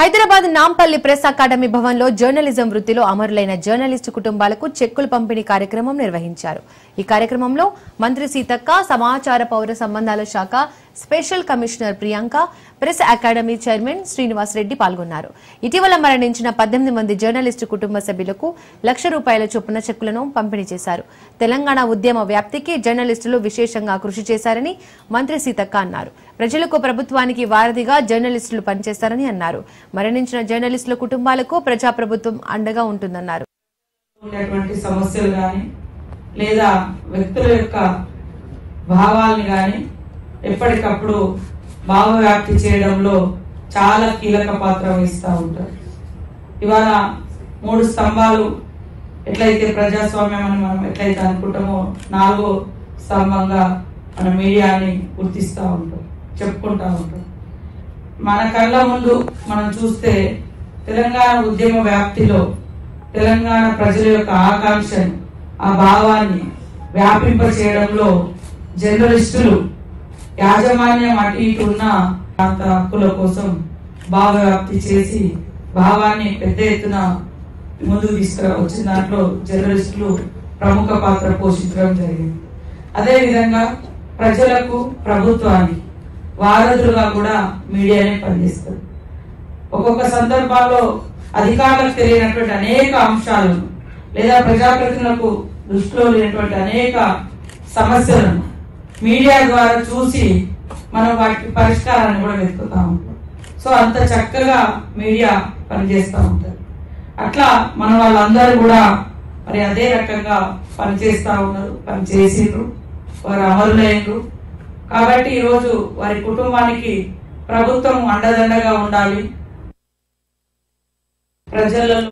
Hyderabad Nampally press academy భవన్లో journalism వృత్తిలో అమరులైన జర్నలిస్టు కుటుంబాలకు చెక్కుల పంపిణీ కార్యక్రమం నిర్వహించారు. ఈ కార్యక్రమంలో మంత్రి సీతక్క, సమాచార పౌర సంబంధాల శాఖ special commissioner Priyanka, press academy chairman Srinivas Reddy పాల్గొన్నారు. ఇటీవల మరణించిన 18 మంది జర్నలిస్టు కుటుంబ సభ్యులకు ₹1,00,000 చొప్పున చెక్కులను పంపిణీ చేశారు. తెలంగాణ ఉద్యమ వ్యాప్తికి జర్నలిస్టులు విశేషంగా కృషి చేశారని మంత్రి సీతక్క అన్నారు. ప్రజలకు, ప్రభుత్వానికి వారధిగా జర్నలిస్టులు పనిచేస్తారని అన్నారు. మరణించిన జర్నలిస్టుల కుటుంబాలకు ప్రజాప్రభుత్వం అండగా ఉంటుందన్నారు. సమస్యలు గాని లేదా వ్యక్తుల యొక్క భావాల్ని గాని ఎప్పటికప్పుడు భావవ్యాప్తి చేయడంలో చాలా కీలక పాత్ర వహిస్తూ ఉంటారు. ఇవాళ 3 స్తంభాలు ఎట్లయితే ప్రజాస్వామ్యం అని మనం ఎట్లయితే అనుకుంటామో 4వ స్తంభంగా మన మీడియాని గుర్తిస్తూ ఉంటాం, చెప్పుకుంటూ ఉంటాం. మన కళ్ళ ముందు మనం చూస్తే తెలంగాణ ఉద్యమ వ్యాప్తిలో తెలంగాణ ప్రజల యొక్క ఆకాంక్షను, ఆ భావాన్ని వ్యాపింప చేయడంలో జర్నలిస్టులు యాజమాన్యం అటు ఇటు ఉన్న ప్రాంత హక్కుల కోసం భావవ్యాప్తి చేసి భావాన్ని పెద్ద ఎత్తున ముందుకు తీసుకురావచ్చిన దాంట్లో జర్నలిస్టులు ప్రముఖ పాత్ర పోషించడం జరిగింది. అదేవిధంగా ప్రజలకు, ప్రభుత్వానికి వారధులుగా కూడా మీడియానే పనిచేస్తారు. ఒక్కొక్క సందర్భాల్లో అధికారులకు తెలియనటువంటి అనేక అంశాలను లేదా ప్రజాప్రతినిధులకు దృష్టిలో లేనటువంటి అనేక సమస్యలను మీడియా ద్వారా చూసి మనం వాటి పరిష్కారాన్ని కూడా వెతుకుతా ఉంటాం. సో అంత చక్కగా మీడియా పనిచేస్తూ ఉంటారు. అట్లా మన వాళ్ళందరూ కూడా మరి అదే రకంగా పనిచేస్తూ ఉన్నారు, పనిచేసిండ్రు, వారు అమరులైనరు. కాబట్టి ఈరోజు వారి కుటుంబానికి ప్రభుత్వం అండదండగా ఉండాలి. ప్రజలలో